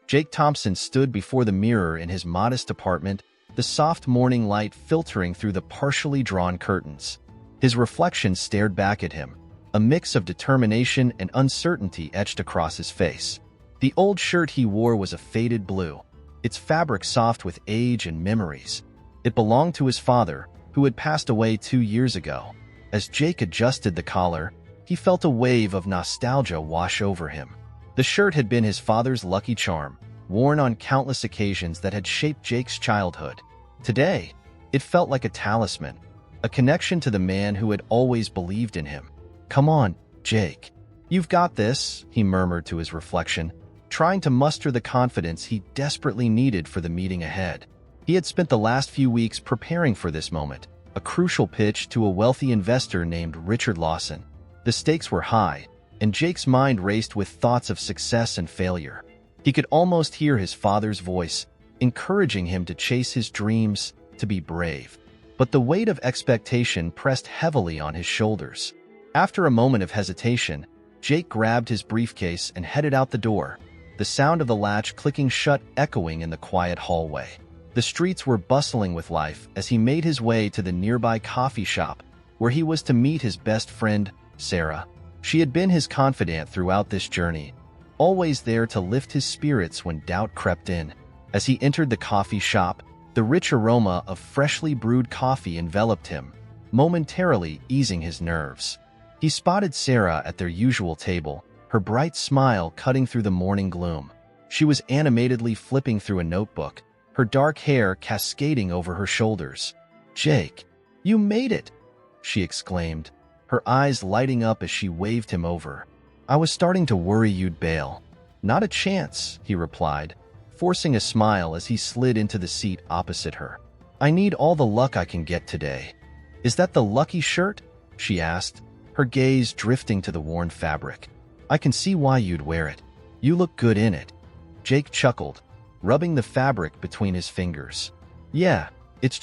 Jake Thompson stood before the mirror in his modest apartment, the soft morning light filtering through the partially drawn curtains. His reflection stared back at him, a mix of determination and uncertainty etched across his face. The old shirt he wore was a faded blue, its fabric soft with age and memories. It belonged to his father, who had passed away 2 years ago. As Jake adjusted the collar, he felt a wave of nostalgia wash over him. The shirt had been his father's lucky charm, worn on countless occasions that had shaped Jake's childhood. Today, it felt like a talisman, a connection to the man who had always believed in him. "Come on, Jake. You've got this," he murmured to his reflection, trying to muster the confidence he desperately needed for the meeting ahead. He had spent the last few weeks preparing for this moment, a crucial pitch to a wealthy investor named Richard Lawson. The stakes were high, and Jake's mind raced with thoughts of success and failure. He could almost hear his father's voice, encouraging him to chase his dreams, to be brave. But the weight of expectation pressed heavily on his shoulders. After a moment of hesitation, Jake grabbed his briefcase and headed out the door, the sound of the latch clicking shut echoing in the quiet hallway. The streets were bustling with life as he made his way to the nearby coffee shop, where he was to meet his best friend, Sarah. She had been his confidant throughout this journey, always there to lift his spirits when doubt crept in. As he entered the coffee shop, the rich aroma of freshly brewed coffee enveloped him, momentarily easing his nerves. He spotted Sarah at their usual table, her bright smile cutting through the morning gloom. She was animatedly flipping through a notebook, her dark hair cascading over her shoulders. "Jake, you made it!" she exclaimed, her eyes lighting up as she waved him over. "I was starting to worry you'd bail." "Not a chance," he replied, forcing a smile as he slid into the seat opposite her. "I need all the luck I can get today." "Is that the lucky shirt?" she asked, her gaze drifting to the worn fabric. "I can see why you'd wear it. You look good in it." Jake chuckled, rubbing the fabric between his fingers. "Yeah, it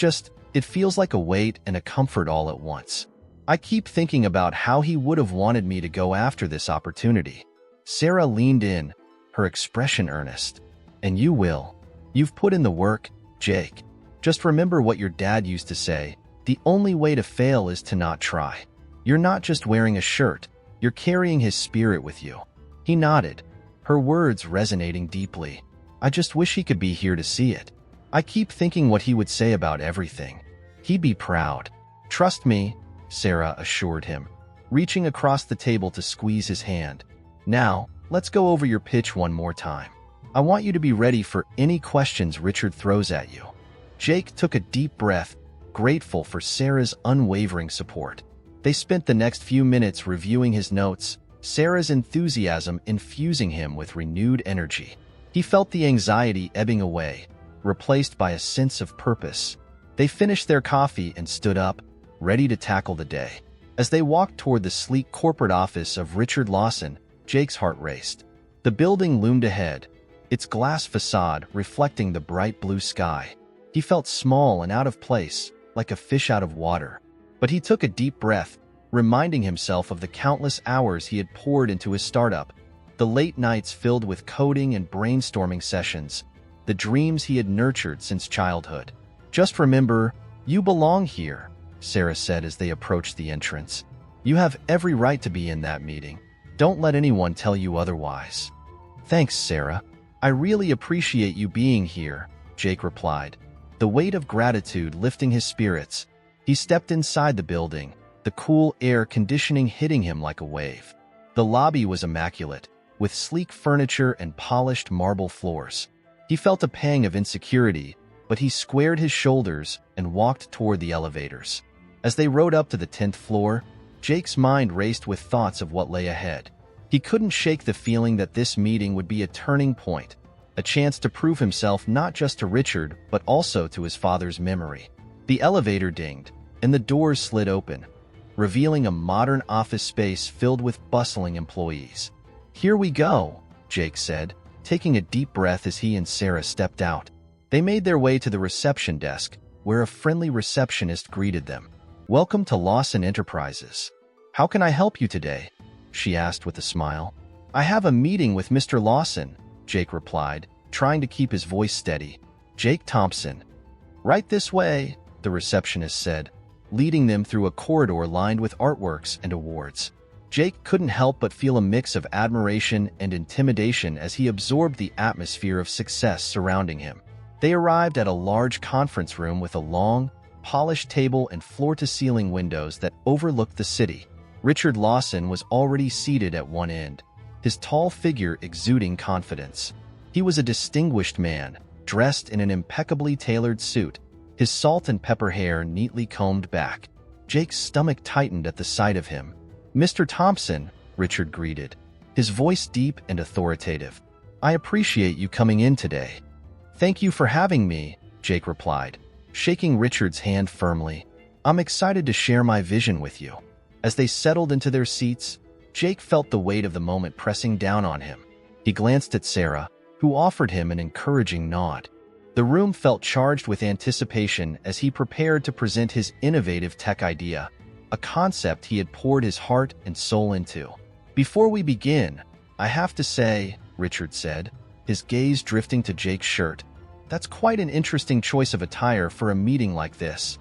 feels like a weight and a comfort all at once. I keep thinking about how he would have wanted me to go after this opportunity." Sarah leaned in, her expression earnest. "And you will. You've put in the work, Jake. Just remember what your dad used to say, the only way to fail is to not try. You're not just wearing a shirt, you're carrying his spirit with you." He nodded, her words resonating deeply. "I just wish he could be here to see it. I keep thinking what he would say about everything. He'd be proud." "Trust me," Sarah assured him, reaching across the table to squeeze his hand. "Now, let's go over your pitch one more time. I want you to be ready for any questions Richard throws at you." Jake took a deep breath, grateful for Sarah's unwavering support. They spent the next few minutes reviewing his notes, Sarah's enthusiasm infusing him with renewed energy. He felt the anxiety ebbing away, replaced by a sense of purpose. They finished their coffee and stood up, ready to tackle the day. As they walked toward the sleek corporate office of Richard Lawson, Jake's heart raced. The building loomed ahead, its glass facade reflecting the bright blue sky. He felt small and out of place, like a fish out of water. But he took a deep breath, reminding himself of the countless hours he had poured into his startup, the late nights filled with coding and brainstorming sessions, the dreams he had nurtured since childhood. "Just remember, you belong here," Sarah said as they approached the entrance. "You have every right to be in that meeting. Don't let anyone tell you otherwise." "Thanks, Sarah. I really appreciate you being here," Jake replied, the weight of gratitude lifting his spirits. He stepped inside the building, the cool air conditioning hitting him like a wave. The lobby was immaculate, with sleek furniture and polished marble floors. He felt a pang of insecurity, but he squared his shoulders and walked toward the elevators. As they rode up to the 10th floor, Jake's mind raced with thoughts of what lay ahead. He couldn't shake the feeling that this meeting would be a turning point, a chance to prove himself not just to Richard, but also to his father's memory. The elevator dinged, and the doors slid open, revealing a modern office space filled with bustling employees. "Here we go," Jake said, taking a deep breath as he and Sarah stepped out. They made their way to the reception desk, where a friendly receptionist greeted them. "Welcome to Lawson Enterprises. How can I help you today?" she asked with a smile. "I have a meeting with Mr. Lawson," Jake replied, trying to keep his voice steady. "Jake Thompson." "Right this way," the receptionist said, leading them through a corridor lined with artworks and awards. Jake couldn't help but feel a mix of admiration and intimidation as he absorbed the atmosphere of success surrounding him. They arrived at a large conference room with a long, polished table and floor-to-ceiling windows that overlooked the city. Richard Lawson was already seated at one end, his tall figure exuding confidence. He was a distinguished man, dressed in an impeccably tailored suit, his salt and pepper hair neatly combed back. Jake's stomach tightened at the sight of him. "Mr. Thompson," Richard greeted, his voice deep and authoritative. "I appreciate you coming in today." "Thank you for having me," Jake replied, shaking Richard's hand firmly. "I'm excited to share my vision with you." As they settled into their seats, Jake felt the weight of the moment pressing down on him. He glanced at Sarah, who offered him an encouraging nod. The room felt charged with anticipation as he prepared to present his innovative tech idea, a concept he had poured his heart and soul into. "Before we begin, I have to say," Richard said, his gaze drifting to Jake's shirt, "that's quite an interesting choice of attire for a meeting like this."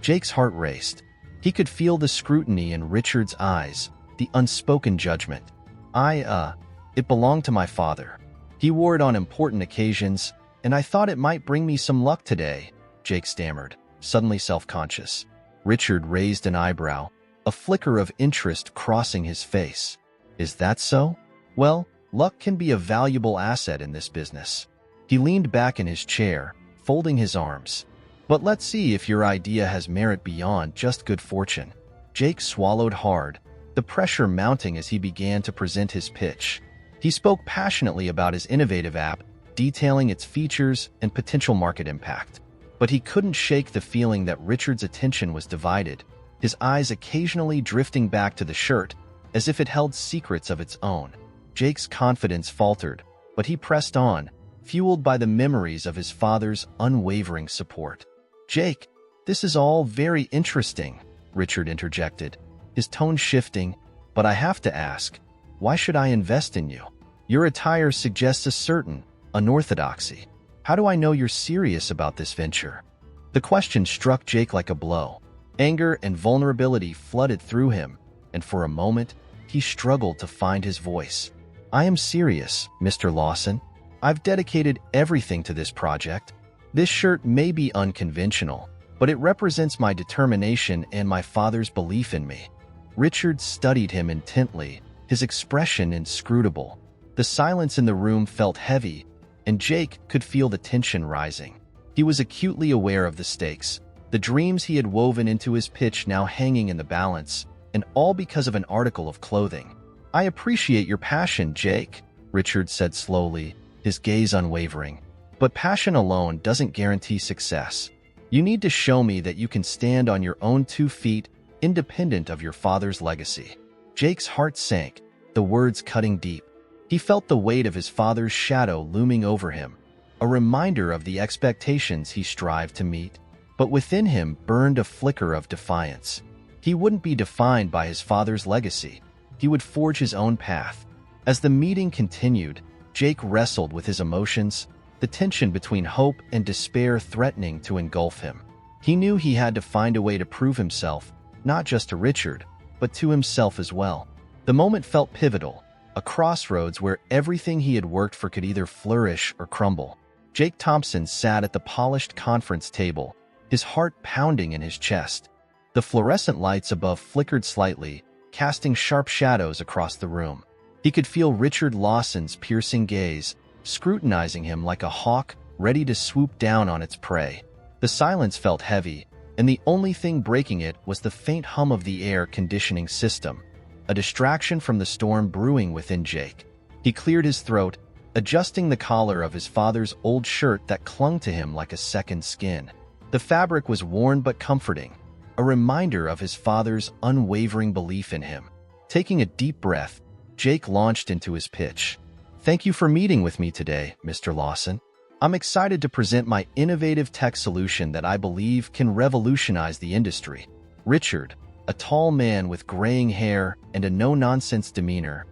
Jake's heart raced. He could feel the scrutiny in Richard's eyes, the unspoken judgment. It belonged to my father. He wore it on important occasions, and I thought it might bring me some luck today," Jake stammered, suddenly self-conscious. Richard raised an eyebrow, a flicker of interest crossing his face. "Is that so? Well, luck can be a valuable asset in this business." He leaned back in his chair, folding his arms. "But let's see if your idea has merit beyond just good fortune." Jake swallowed hard, the pressure mounting as he began to present his pitch. He spoke passionately about his innovative app, detailing its features and potential market impact. But he couldn't shake the feeling that Richard's attention was divided, his eyes occasionally drifting back to the shirt, as if it held secrets of its own. Jake's confidence faltered, but he pressed on, fueled by the memories of his father's unwavering support. "Jake, this is all very interesting," Richard interjected, his tone shifting, "but I have to ask, why should I invest in you? Your attire suggests a certain unorthodoxy. How do I know you're serious about this venture?" The question struck Jake like a blow. Anger and vulnerability flooded through him, and for a moment, he struggled to find his voice. "I am serious, Mr. Lawson. I've dedicated everything to this project. This shirt may be unconventional, but it represents my determination and my father's belief in me." Richard studied him intently, his expression inscrutable. The silence in the room felt heavy, and Jake could feel the tension rising. He was acutely aware of the stakes, the dreams he had woven into his pitch now hanging in the balance, and all because of an article of clothing. "I appreciate your passion, Jake," Richard said slowly, his gaze unwavering. "But passion alone doesn't guarantee success. You need to show me that you can stand on your own 2 feet, independent of your father's legacy." Jake's heart sank, the words cutting deep. He felt the weight of his father's shadow looming over him, a reminder of the expectations he strived to meet. But within him burned a flicker of defiance. He wouldn't be defined by his father's legacy. He would forge his own path. As the meeting continued, Jake wrestled with his emotions, the tension between hope and despair threatening to engulf him. He knew he had to find a way to prove himself, not just to Richard, but to himself as well. The moment felt pivotal, a crossroads where everything he had worked for could either flourish or crumble. Jake Thompson sat at the polished conference table, his heart pounding in his chest. The fluorescent lights above flickered slightly, casting sharp shadows across the room. He could feel Richard Lawson's piercing gaze, scrutinizing him like a hawk ready to swoop down on its prey. The silence felt heavy, and the only thing breaking it was the faint hum of the air conditioning system, a distraction from the storm brewing within Jake. He cleared his throat, adjusting the collar of his father's old shirt that clung to him like a second skin. The fabric was worn but comforting, a reminder of his father's unwavering belief in him. Taking a deep breath, Jake launched into his pitch. "Thank you for meeting with me today, Mr. Lawson. I'm excited to present my innovative tech solution that I believe can revolutionize the industry." Richard, a tall man with graying hair and a no-nonsense demeanor,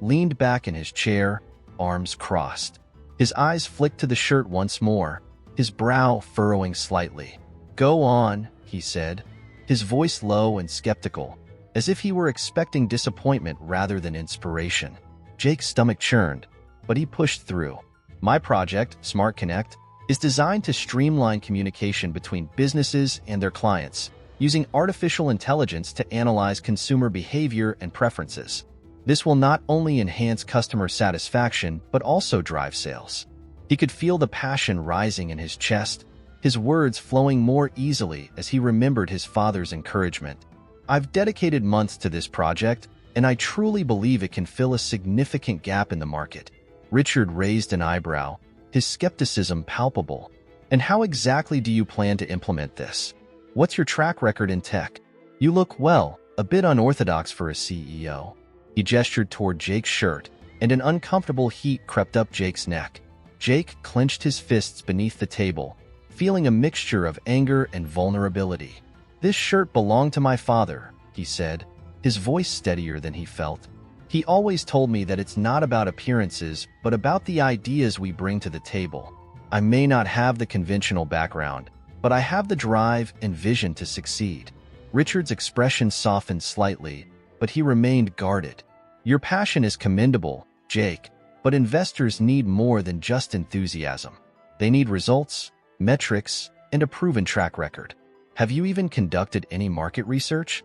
leaned back in his chair, arms crossed. His eyes flicked to the shirt once more, his brow furrowing slightly. "Go on," he said, his voice low and skeptical, as if he were expecting disappointment rather than inspiration. Jake's stomach churned, but he pushed through. "My project, Smart Connect, is designed to streamline communication between businesses and their clients, using artificial intelligence to analyze consumer behavior and preferences. This will not only enhance customer satisfaction, but also drive sales." He could feel the passion rising in his chest, his words flowing more easily as he remembered his father's encouragement. "I've dedicated months to this project, and I truly believe it can fill a significant gap in the market." Richard raised an eyebrow, his skepticism palpable. "And how exactly do you plan to implement this? What's your track record in tech? You look, well, a bit unorthodox for a CEO." He gestured toward Jake's shirt, and an uncomfortable heat crept up Jake's neck. Jake clenched his fists beneath the table, feeling a mixture of anger and vulnerability. "This shirt belonged to my father," he said, his voice steadier than he felt. "He always told me that it's not about appearances, but about the ideas we bring to the table. I may not have the conventional background, but I have the drive and vision to succeed." Richard's expression softened slightly, but he remained guarded. "Your passion is commendable, Jake, but investors need more than just enthusiasm. They need results, metrics, and a proven track record. Have you even conducted any market research?"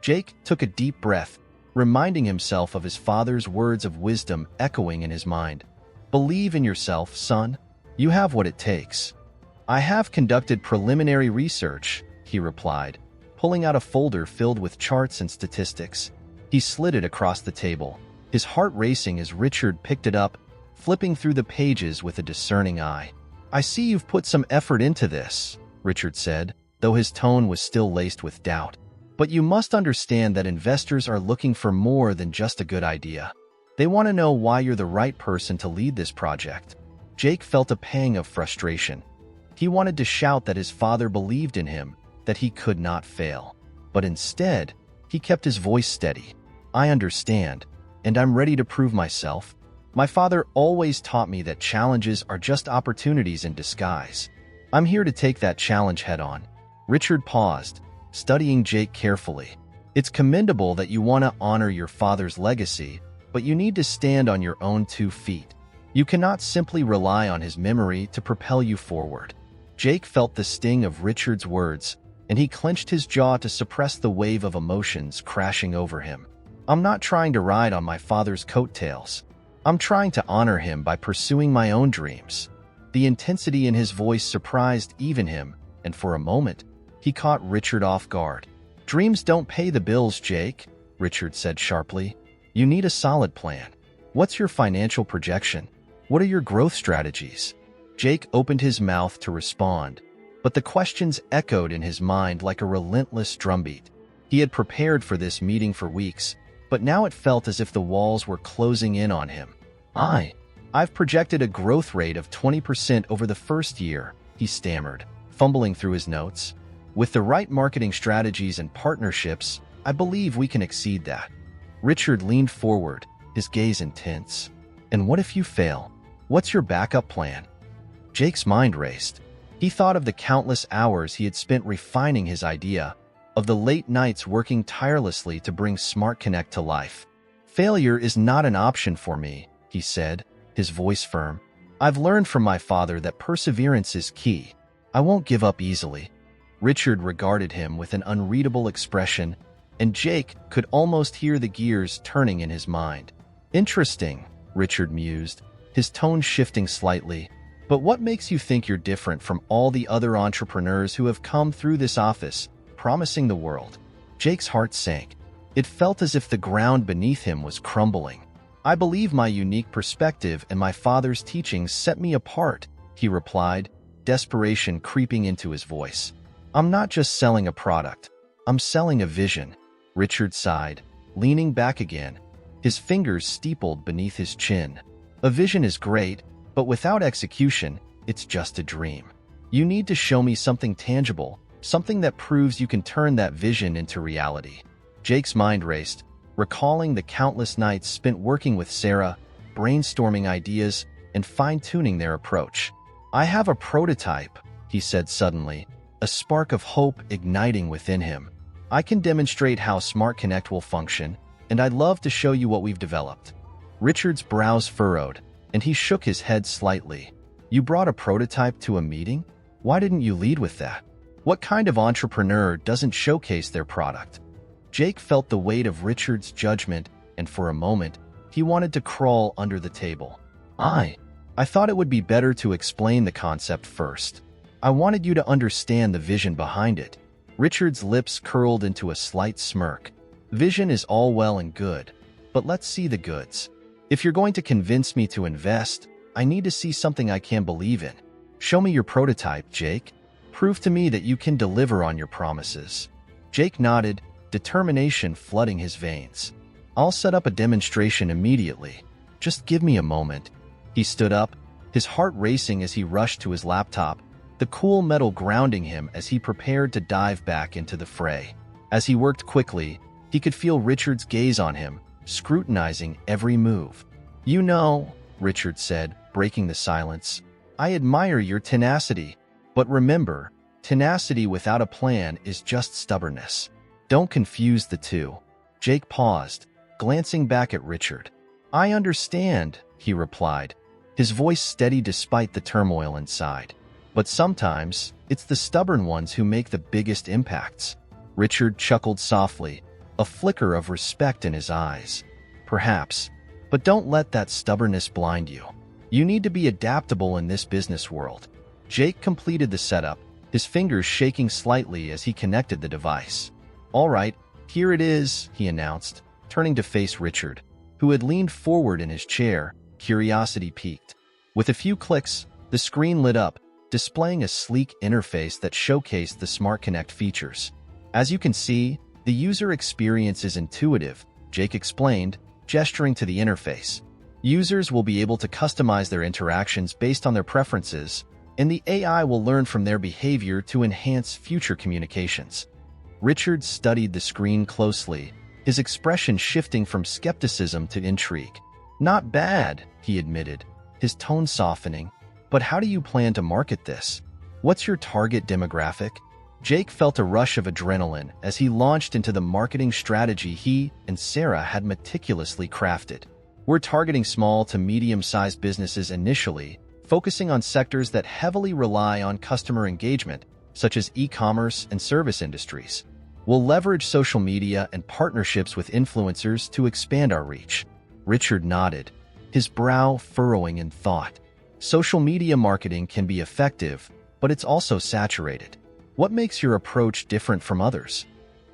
Jake took a deep breath, reminding himself of his father's words of wisdom echoing in his mind. "Believe in yourself, son. You have what it takes." "I have conducted preliminary research," he replied, pulling out a folder filled with charts and statistics. He slid it across the table, his heart racing as Richard picked it up, flipping through the pages with a discerning eye. "I see you've put some effort into this," Richard said, though his tone was still laced with doubt. "But you must understand that investors are looking for more than just a good idea. They want to know why you're the right person to lead this project." Jake felt a pang of frustration. He wanted to shout that his father believed in him, that he could not fail. But instead, he kept his voice steady. "I understand, and I'm ready to prove myself. My father always taught me that challenges are just opportunities in disguise. I'm here to take that challenge head on." Richard paused, studying Jake carefully. "It's commendable that you want to honor your father's legacy, but you need to stand on your own 2 feet. You cannot simply rely on his memory to propel you forward." Jake felt the sting of Richard's words, and he clenched his jaw to suppress the wave of emotions crashing over him. "I'm not trying to ride on my father's coattails. I'm trying to honor him by pursuing my own dreams." The intensity in his voice surprised even him, and for a moment, he caught Richard off guard. "Dreams don't pay the bills, Jake," Richard said sharply. "You need a solid plan. What's your financial projection? What are your growth strategies?" Jake opened his mouth to respond, but the questions echoed in his mind like a relentless drumbeat. He had prepared for this meeting for weeks, but now it felt as if the walls were closing in on him. I've projected a growth rate of 20% over the first year," he stammered, fumbling through his notes. "With the right marketing strategies and partnerships, I believe we can exceed that." Richard leaned forward, his gaze intense. "And what if you fail? What's your backup plan?" Jake's mind raced. He thought of the countless hours he had spent refining his idea, of the late nights working tirelessly to bring Smart Connect to life. "Failure is not an option for me," he said, his voice firm. "I've learned from my father that perseverance is key. I won't give up easily." Richard regarded him with an unreadable expression, and Jake could almost hear the gears turning in his mind. "Interesting," Richard mused, his tone shifting slightly. "But what makes you think you're different from all the other entrepreneurs who have come through this office, promising the world?" Jake's heart sank. It felt as if the ground beneath him was crumbling. "I believe my unique perspective and my father's teachings set me apart," he replied, desperation creeping into his voice. "I'm not just selling a product. I'm selling a vision." Richard sighed, leaning back again, his fingers steepled beneath his chin. "A vision is great, but without execution, it's just a dream. You need to show me something tangible, something that proves you can turn that vision into reality." Jake's mind raced, recalling the countless nights spent working with Sarah, brainstorming ideas, and fine-tuning their approach. "I have a prototype," he said suddenly, a spark of hope igniting within him. "I can demonstrate how Smart Connect will function, and I'd love to show you what we've developed." Richard's brows furrowed, and he shook his head slightly. "You brought a prototype to a meeting? Why didn't you lead with that? What kind of entrepreneur doesn't showcase their product?" Jake felt the weight of Richard's judgment, and for a moment, he wanted to crawl under the table. I thought it would be better to explain the concept first. I wanted you to understand the vision behind it." Richard's lips curled into a slight smirk. "Vision is all well and good, but let's see the goods. If you're going to convince me to invest, I need to see something I can believe in. Show me your prototype, Jake. Prove to me that you can deliver on your promises." Jake nodded, determination flooding his veins. "I'll set up a demonstration immediately. Just give me a moment." He stood up, his heart racing as he rushed to his laptop, the cool metal grounding him as he prepared to dive back into the fray. As he worked quickly, he could feel Richard's gaze on him, scrutinizing every move. "You know," Richard said, breaking the silence, "I admire your tenacity. But remember, tenacity without a plan is just stubbornness. Don't confuse the two." Jake paused, glancing back at Richard. "I understand," he replied, his voice steady despite the turmoil inside. "But sometimes, it's the stubborn ones who make the biggest impacts." Richard chuckled softly, a flicker of respect in his eyes. "Perhaps, but don't let that stubbornness blind you. You need to be adaptable in this business world." Jake completed the setup, his fingers shaking slightly as he connected the device. "All right, here it is," he announced, turning to face Richard, who had leaned forward in his chair, curiosity piqued. With a few clicks, the screen lit up, displaying a sleek interface that showcased the Smart Connect features. "As you can see, the user experience is intuitive," Jake explained, gesturing to the interface. "Users will be able to customize their interactions based on their preferences, and the AI will learn from their behavior to enhance future communications." Richard studied the screen closely, his expression shifting from skepticism to intrigue. "Not bad," he admitted, his tone softening. "But how do you plan to market this? What's your target demographic?" Jake felt a rush of adrenaline as he launched into the marketing strategy he and Sarah had meticulously crafted. "We're targeting small to medium-sized businesses initially, focusing on sectors that heavily rely on customer engagement, such as e-commerce and service industries. We'll leverage social media and partnerships with influencers to expand our reach." Richard nodded, his brow furrowing in thought. "Social media marketing can be effective, but it's also saturated. What makes your approach different from others?"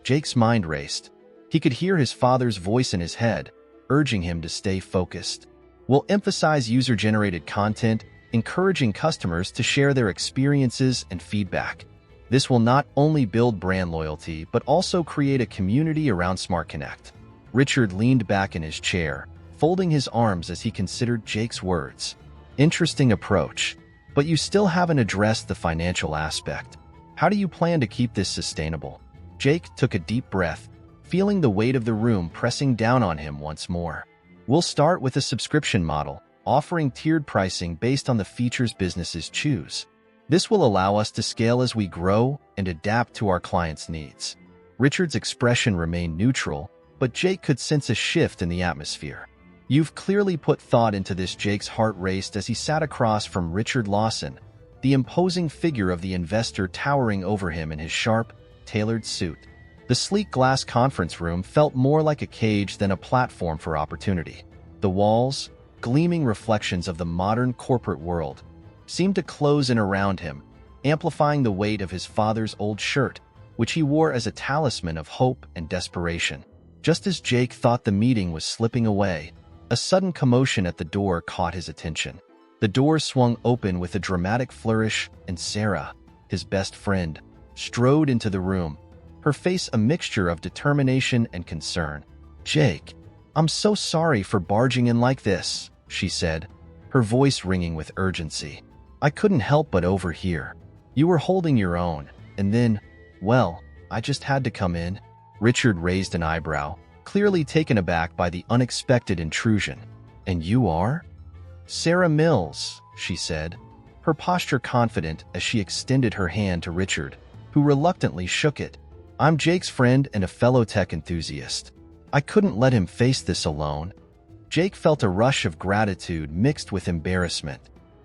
Jake's mind raced. He could hear his father's voice in his head, urging him to stay focused. "We'll emphasize user-generated content, encouraging customers to share their experiences and feedback. This will not only build brand loyalty, but also create a community around Smart Connect." Richard leaned back in his chair, folding his arms as he considered Jake's words. "Interesting approach, but you still haven't addressed the financial aspect. How do you plan to keep this sustainable?" Jake took a deep breath, feeling the weight of the room pressing down on him once more. "We'll start with a subscription model, offering tiered pricing based on the features businesses choose. This will allow us to scale as we grow and adapt to our clients' needs." Richard's expression remained neutral, but Jake could sense a shift in the atmosphere. "You've clearly put thought into this." Jake's heart raced as he sat across from Richard Lawson, the imposing figure of the investor towering over him in his sharp, tailored suit. The sleek glass conference room felt more like a cage than a platform for opportunity. The walls, gleaming reflections of the modern corporate world, seemed to close in around him, amplifying the weight of his father's old shirt, which he wore as a talisman of hope and desperation. Just as Jake thought the meeting was slipping away, a sudden commotion at the door caught his attention. The door swung open with a dramatic flourish, and Sarah, his best friend, strode into the room, her face a mixture of determination and concern. "Jake, I'm so sorry for barging in like this," she said, her voice ringing with urgency. "I couldn't help but overhear. You were holding your own, and then, well, I just had to come in." Richard raised an eyebrow, clearly taken aback by the unexpected intrusion. "And you are?" Sarah Mills, she said, her posture confident as she extended her hand to Richard, who reluctantly shook it. I'm Jake's friend and a fellow tech enthusiast. I couldn't let him face this alone. Jake felt a rush of gratitude mixed with embarrassment.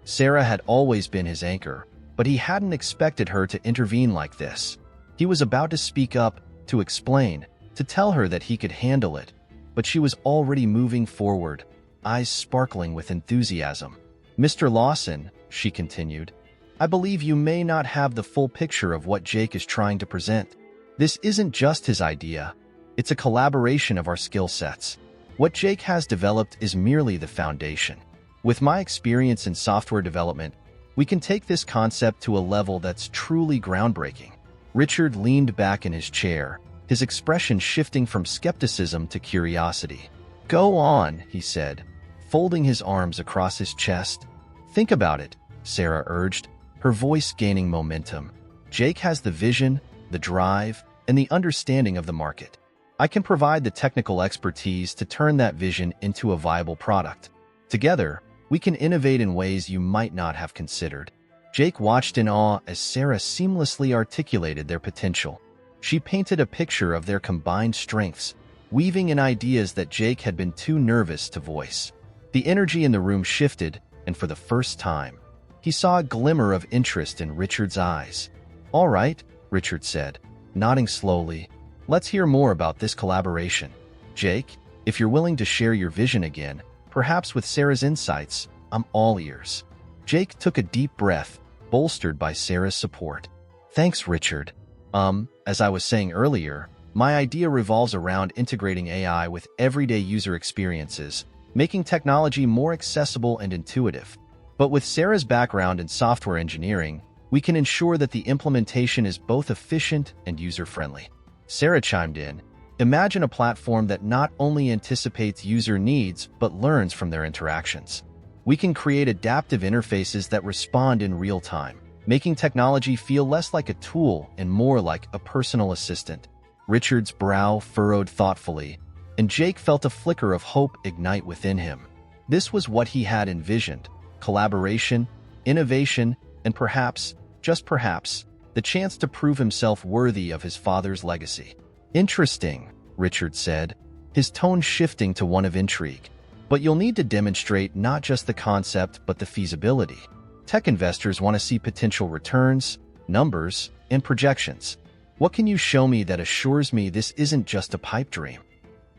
Sarah had always been his anchor, but he hadn't expected her to intervene like this. He was about to speak up, to explain, to tell her that he could handle it, but she was already moving forward, eyes sparkling with enthusiasm. Mr. Lawson, she continued, I believe you may not have the full picture of what Jake is trying to present. This isn't just his idea. It's a collaboration of our skill sets. What Jake has developed is merely the foundation. With my experience in software development, we can take this concept to a level that's truly groundbreaking. Richard leaned back in his chair, his expression shifting from skepticism to curiosity. Go on, he said, folding his arms across his chest. Think about it, Sarah urged, her voice gaining momentum. Jake has the vision, the drive, and the understanding of the market. I can provide the technical expertise to turn that vision into a viable product. Together, we can innovate in ways you might not have considered. Jake watched in awe as Sarah seamlessly articulated their potential. She painted a picture of their combined strengths, weaving in ideas that Jake had been too nervous to voice. The energy in the room shifted, and for the first time, he saw a glimmer of interest in Richard's eyes. All right, Richard said, nodding slowly. Let's hear more about this collaboration. Jake, if you're willing to share your vision again, perhaps with Sarah's insights, I'm all ears. Jake took a deep breath, bolstered by Sarah's support. Thanks, Richard. As I was saying earlier, my idea revolves around integrating AI with everyday user experiences, making technology more accessible and intuitive. But with Sarah's background in software engineering, we can ensure that the implementation is both efficient and user-friendly. Sarah chimed in, imagine a platform that not only anticipates user needs but learns from their interactions. We can create adaptive interfaces that respond in real time, making technology feel less like a tool and more like a personal assistant. Richard's brow furrowed thoughtfully, and Jake felt a flicker of hope ignite within him. This was what he had envisioned: collaboration, innovation, and perhaps, just perhaps, the chance to prove himself worthy of his father's legacy. Interesting, Richard said, his tone shifting to one of intrigue. But you'll need to demonstrate not just the concept but the feasibility. Tech investors want to see potential returns, numbers, and projections. What can you show me that assures me this isn't just a pipe dream?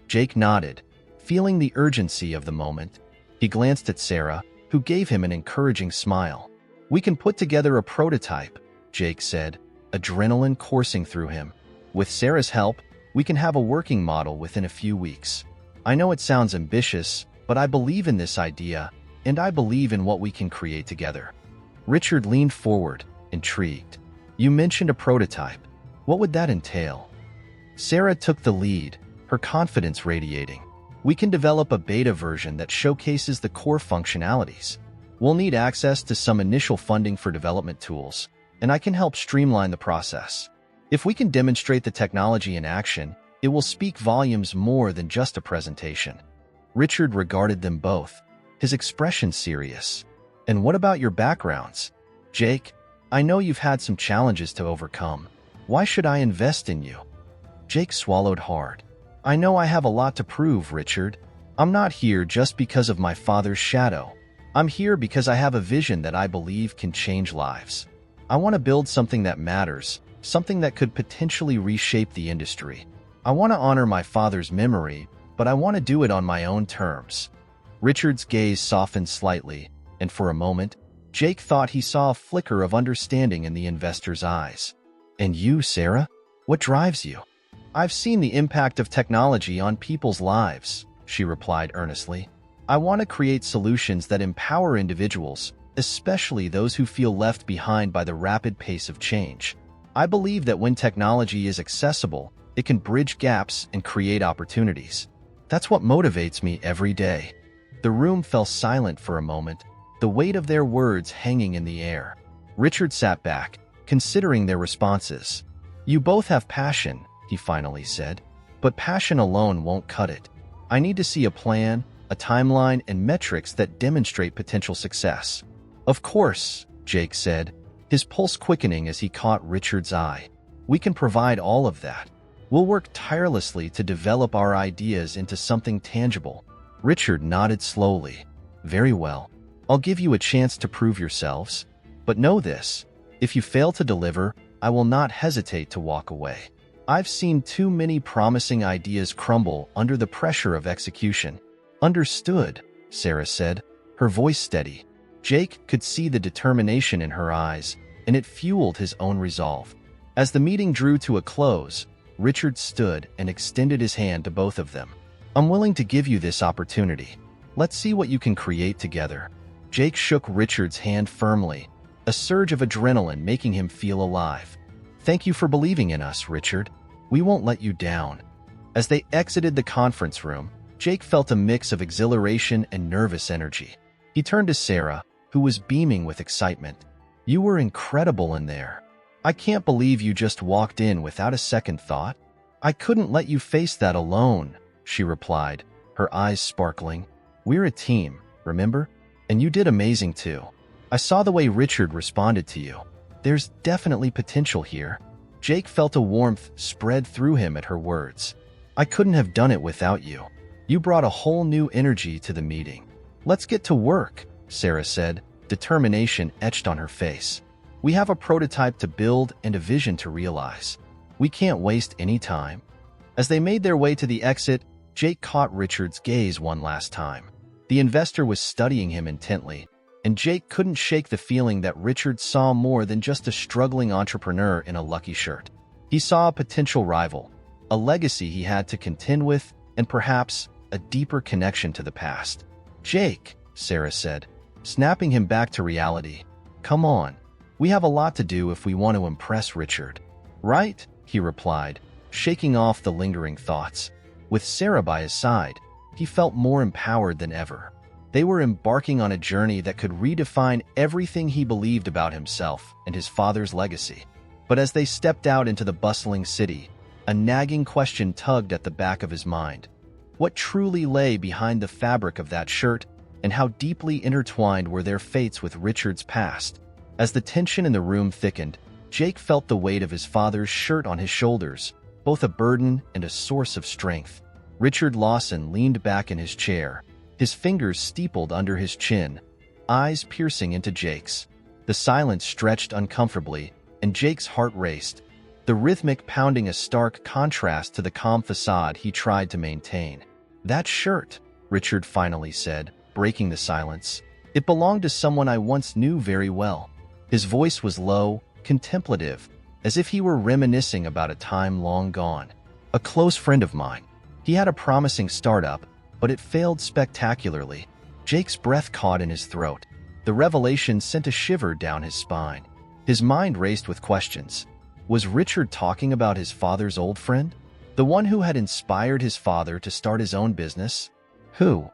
Jake nodded, feeling the urgency of the moment. He glanced at Sarah, who gave him an encouraging smile. We can put together a prototype, Jake said, adrenaline coursing through him. With Sarah's help, we can have a working model within a few weeks. I know it sounds ambitious, but I believe in this idea, and I believe in what we can create together. Richard leaned forward, intrigued. You mentioned a prototype. What would that entail? Sarah took the lead, her confidence radiating. We can develop a beta version that showcases the core functionalities. We'll need access to some initial funding for development tools, and I can help streamline the process. If we can demonstrate the technology in action, it will speak volumes more than just a presentation. Richard regarded them both, his expression serious. And what about your backgrounds? Jake, I know you've had some challenges to overcome. Why should I invest in you? Jake swallowed hard. I know I have a lot to prove, Richard. I'm not here just because of my father's shadow. I'm here because I have a vision that I believe can change lives. I want to build something that matters, something that could potentially reshape the industry. I want to honor my father's memory, but I want to do it on my own terms. Richard's gaze softened slightly, and for a moment, Jake thought he saw a flicker of understanding in the investor's eyes. And you, Sarah? What drives you? I've seen the impact of technology on people's lives, she replied earnestly. I want to create solutions that empower individuals, especially those who feel left behind by the rapid pace of change. I believe that when technology is accessible, it can bridge gaps and create opportunities. That's what motivates me every day. The room fell silent for a moment, the weight of their words hanging in the air. Richard sat back, considering their responses. You both have passion, he finally said, but passion alone won't cut it. I need to see a plan, a timeline, and metrics that demonstrate potential success. Of course, Jake said, his pulse quickening as he caught Richard's eye. We can provide all of that. We'll work tirelessly to develop our ideas into something tangible. Richard nodded slowly. Very well. I'll give you a chance to prove yourselves. But know this, if you fail to deliver, I will not hesitate to walk away. I've seen too many promising ideas crumble under the pressure of execution. Understood, Sarah said, her voice steady. Jake could see the determination in her eyes, and it fueled his own resolve. As the meeting drew to a close, Richard stood and extended his hand to both of them. I'm willing to give you this opportunity. Let's see what you can create together. Jake shook Richard's hand firmly, a surge of adrenaline making him feel alive. Thank you for believing in us, Richard. We won't let you down. As they exited the conference room, Jake felt a mix of exhilaration and nervous energy. He turned to Sarah, who was beaming with excitement. You were incredible in there. I can't believe you just walked in without a second thought. I couldn't let you face that alone, she replied, her eyes sparkling. We're a team, remember? And you did amazing too. I saw the way Richard responded to you. There's definitely potential here. Jake felt a warmth spread through him at her words. I couldn't have done it without you. You brought a whole new energy to the meeting. Let's get to work, Sarah said, determination etched on her face. We have a prototype to build and a vision to realize. We can't waste any time. As they made their way to the exit, Jake caught Richard's gaze one last time. The investor was studying him intently, and Jake couldn't shake the feeling that Richard saw more than just a struggling entrepreneur in a lucky shirt. He saw a potential rival, a legacy he had to contend with, and perhaps a deeper connection to the past. Jake, Sarah said, snapping him back to reality. Come on. We have a lot to do if we want to impress Richard. Right? He replied, shaking off the lingering thoughts. With Sarah by his side, he felt more empowered than ever. They were embarking on a journey that could redefine everything he believed about himself and his father's legacy. But as they stepped out into the bustling city, a nagging question tugged at the back of his mind. What truly lay behind the fabric of that shirt, and how deeply intertwined were their fates with Richard's past? As the tension in the room thickened, Jake felt the weight of his father's shirt on his shoulders, both a burden and a source of strength. Richard Lawson leaned back in his chair, his fingers steepled under his chin, eyes piercing into Jake's. The silence stretched uncomfortably, and Jake's heart raced, the rhythmic pounding a stark contrast to the calm facade he tried to maintain. That shirt, Richard finally said, breaking the silence. It belonged to someone I once knew very well. His voice was low, contemplative, as if he were reminiscing about a time long gone. A close friend of mine. He had a promising startup, but it failed spectacularly. Jake's breath caught in his throat. The revelation sent a shiver down his spine. His mind raced with questions. Was Richard talking about his father's old friend? The one who had inspired his father to start his own business? Who?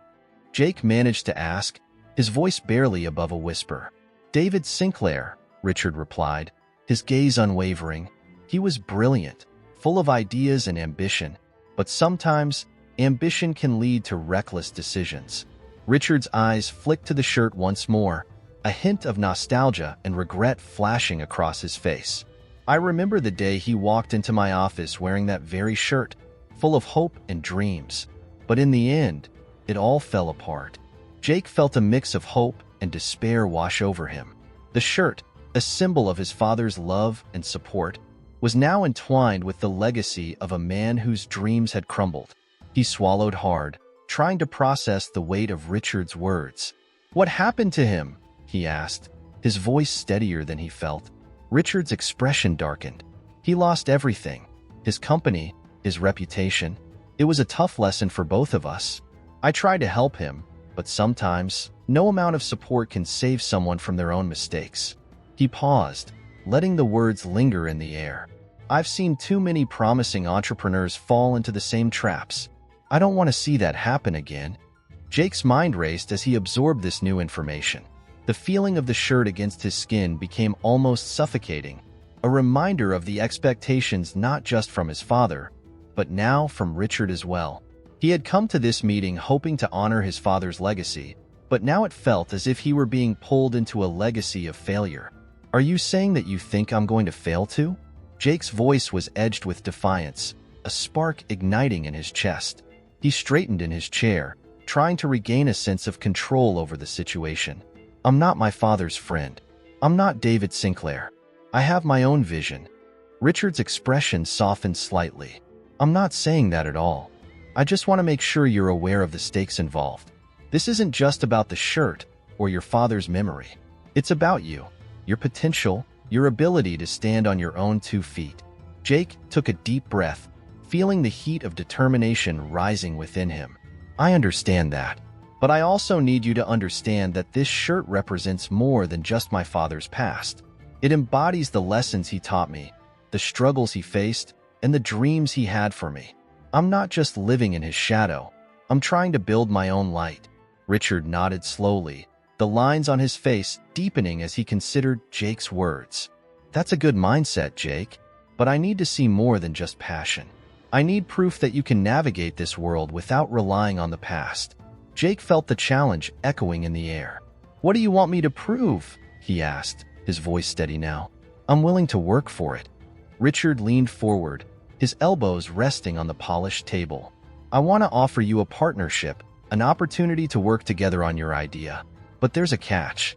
Jake managed to ask, his voice barely above a whisper. David Sinclair, Richard replied, his gaze unwavering. He was brilliant, full of ideas and ambition, but sometimes ambition can lead to reckless decisions. Richard's eyes flicked to the shirt once more, a hint of nostalgia and regret flashing across his face. I remember the day he walked into my office wearing that very shirt, full of hope and dreams. But in the end, it all fell apart. Jake felt a mix of hope and despair wash over him. The shirt, a symbol of his father's love and support, was now entwined with the legacy of a man whose dreams had crumbled. He swallowed hard, trying to process the weight of Richard's words. What happened to him? He asked, his voice steadier than he felt. Richard's expression darkened. He lost everything. His company, his reputation. It was a tough lesson for both of us. I tried to help him, but sometimes, no amount of support can save someone from their own mistakes. He paused, letting the words linger in the air. I've seen too many promising entrepreneurs fall into the same traps. I don't want to see that happen again. Jake's mind raced as he absorbed this new information. The feeling of the shirt against his skin became almost suffocating, a reminder of the expectations not just from his father, but now from Richard as well. He had come to this meeting hoping to honor his father's legacy, but now it felt as if he were being pulled into a legacy of failure. Are you saying that you think I'm going to fail too? Jake's voice was edged with defiance, a spark igniting in his chest. He straightened in his chair, trying to regain a sense of control over the situation. I'm not my father's friend. I'm not David Sinclair. I have my own vision. Richard's expression softened slightly. I'm not saying that at all. I just want to make sure you're aware of the stakes involved. This isn't just about the shirt or your father's memory. It's about you, your potential, your ability to stand on your own 2 feet. Jake took a deep breath, feeling the heat of determination rising within him. I understand that, but I also need you to understand that this shirt represents more than just my father's past. It embodies the lessons he taught me, the struggles he faced, and the dreams he had for me. I'm not just living in his shadow. I'm trying to build my own light. Richard nodded slowly, the lines on his face deepening as he considered Jake's words. That's a good mindset, Jake, but I need to see more than just passion. I need proof that you can navigate this world without relying on the past. Jake felt the challenge echoing in the air. What do you want me to prove? He asked, his voice steady now. I'm willing to work for it. Richard leaned forward, his elbows resting on the polished table. I want to offer you a partnership, an opportunity to work together on your idea. But there's a catch.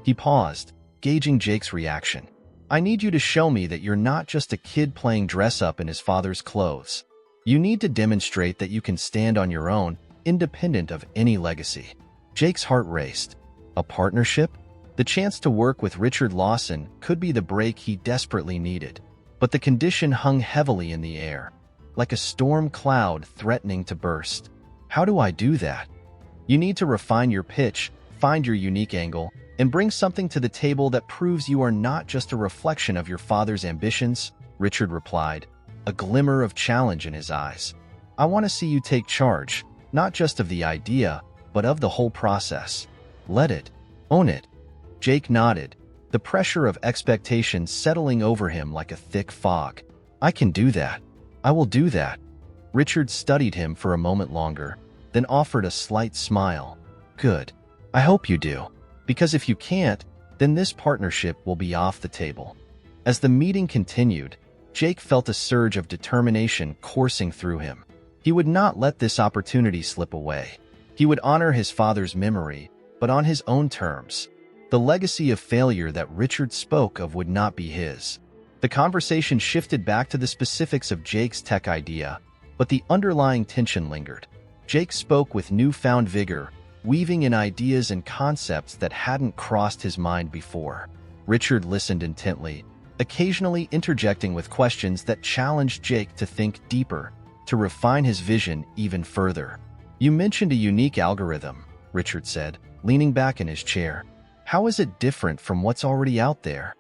He paused, gauging Jake's reaction. I need you to show me that you're not just a kid playing dress-up in his father's clothes. You need to demonstrate that you can stand on your own, independent of any legacy. Jake's heart raced. A partnership? The chance to work with Richard Lawson could be the break he desperately needed. But the condition hung heavily in the air, like a storm cloud threatening to burst. How do I do that? You need to refine your pitch, find your unique angle, and bring something to the table that proves you are not just a reflection of your father's ambitions, Richard replied, a glimmer of challenge in his eyes. I want to see you take charge, not just of the idea, but of the whole process. Let it. Own it. Jake nodded, the pressure of expectation settling over him like a thick fog. I can do that. I will do that. Richard studied him for a moment longer, then offered a slight smile. Good. I hope you do. Because if you can't, then this partnership will be off the table. As the meeting continued, Jake felt a surge of determination coursing through him. He would not let this opportunity slip away. He would honor his father's memory, but on his own terms. The legacy of failure that Richard spoke of would not be his. The conversation shifted back to the specifics of Jake's tech idea, but the underlying tension lingered. Jake spoke with newfound vigor, weaving in ideas and concepts that hadn't crossed his mind before. Richard listened intently, occasionally interjecting with questions that challenged Jake to think deeper, to refine his vision even further. You mentioned a unique algorithm, Richard said, leaning back in his chair. How is it different from what's already out there?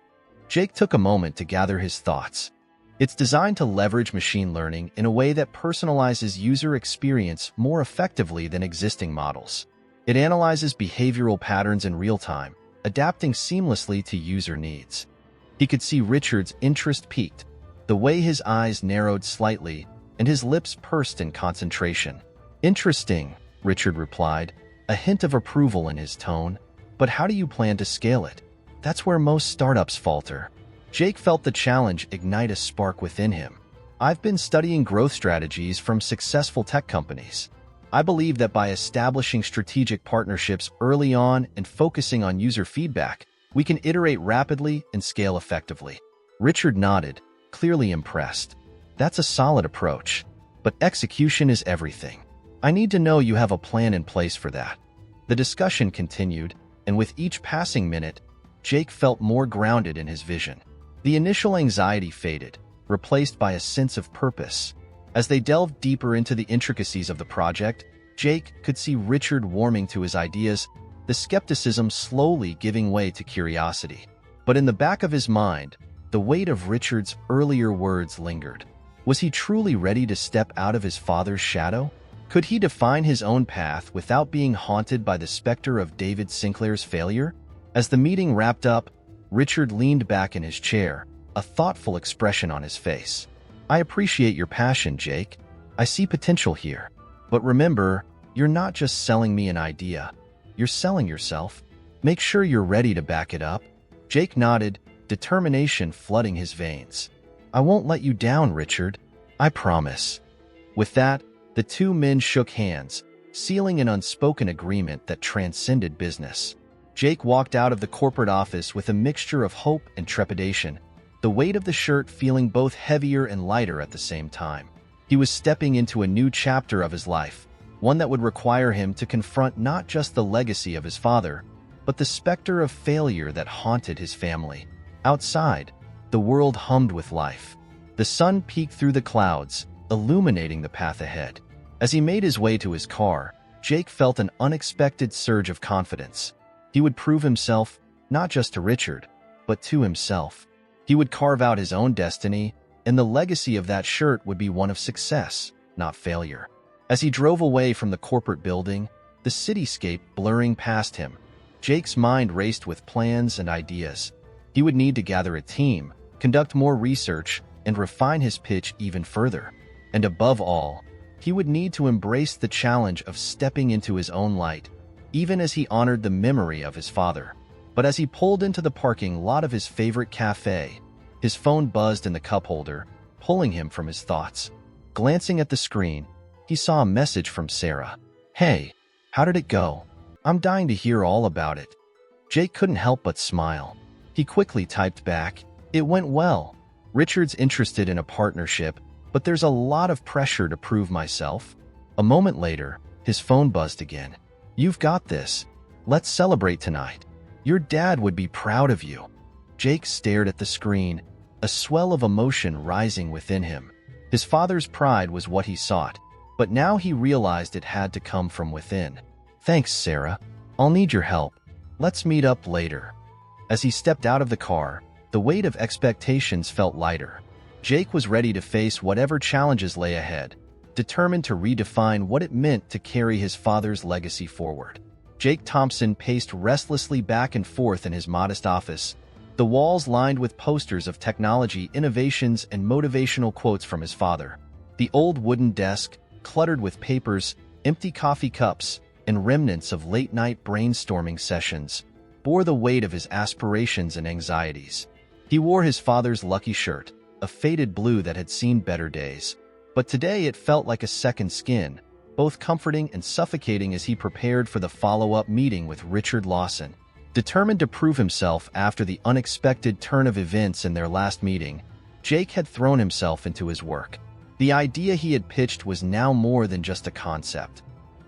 Jake took a moment to gather his thoughts. It's designed to leverage machine learning in a way that personalizes user experience more effectively than existing models. It analyzes behavioral patterns in real time, adapting seamlessly to user needs. He could see Richard's interest peaked, the way his eyes narrowed slightly, and his lips pursed in concentration. Interesting, Richard replied, a hint of approval in his tone. But how do you plan to scale it? That's where most startups falter. Jake felt the challenge ignite a spark within him. I've been studying growth strategies from successful tech companies. I believe that by establishing strategic partnerships early on and focusing on user feedback, we can iterate rapidly and scale effectively. Richard nodded, clearly impressed. That's a solid approach, but execution is everything. I need to know you have a plan in place for that. The discussion continued, and with each passing minute, Jake felt more grounded in his vision. The initial anxiety faded, replaced by a sense of purpose. As they delved deeper into the intricacies of the project, Jake could see Richard warming to his ideas, the skepticism slowly giving way to curiosity. But in the back of his mind, the weight of Richard's earlier words lingered. Was he truly ready to step out of his father's shadow? Could he define his own path without being haunted by the specter of David Sinclair's failure? As the meeting wrapped up, Richard leaned back in his chair, a thoughtful expression on his face. I appreciate your passion, Jake. I see potential here. But remember, you're not just selling me an idea. You're selling yourself. Make sure you're ready to back it up." Jake nodded, determination flooding his veins. "I won't let you down, Richard. I promise." With that, the two men shook hands, sealing an unspoken agreement that transcended business. Jake walked out of the corporate office with a mixture of hope and trepidation, the weight of the shirt feeling both heavier and lighter at the same time. He was stepping into a new chapter of his life, one that would require him to confront not just the legacy of his father, but the specter of failure that haunted his family. Outside, the world hummed with life. The sun peeked through the clouds, illuminating the path ahead. As he made his way to his car, Jake felt an unexpected surge of confidence. He would prove himself, not just to Richard, but to himself. He would carve out his own destiny, and the legacy of that shirt would be one of success, not failure. As he drove away from the corporate building, the cityscape blurring past him, Jake's mind raced with plans and ideas. He would need to gather a team, conduct more research, and refine his pitch even further. And above all, he would need to embrace the challenge of stepping into his own light, even as he honored the memory of his father. But as he pulled into the parking lot of his favorite cafe, his phone buzzed in the cup holder, pulling him from his thoughts. Glancing at the screen, he saw a message from Sarah. "Hey, how did it go? I'm dying to hear all about it." Jake couldn't help but smile. He quickly typed back, "It went well. Richard's interested in a partnership, but there's a lot of pressure to prove myself." A moment later, his phone buzzed again. "You've got this. Let's celebrate tonight. Your dad would be proud of you." Jake stared at the screen, a swell of emotion rising within him. His father's pride was what he sought, but now he realized it had to come from within. "Thanks, Sarah. I'll need your help. Let's meet up later." As he stepped out of the car, the weight of expectations felt lighter. Jake was ready to face whatever challenges lay ahead, determined to redefine what it meant to carry his father's legacy forward. Jake Thompson paced restlessly back and forth in his modest office, the walls lined with posters of technology, innovations, and motivational quotes from his father. The old wooden desk, cluttered with papers, empty coffee cups, and remnants of late-night brainstorming sessions, bore the weight of his aspirations and anxieties. He wore his father's lucky shirt, a faded blue that had seen better days. But today it felt like a second skin, both comforting and suffocating as he prepared for the follow-up meeting with Richard Lawson. Determined to prove himself after the unexpected turn of events in their last meeting, Jake had thrown himself into his work. The idea he had pitched was now more than just a concept.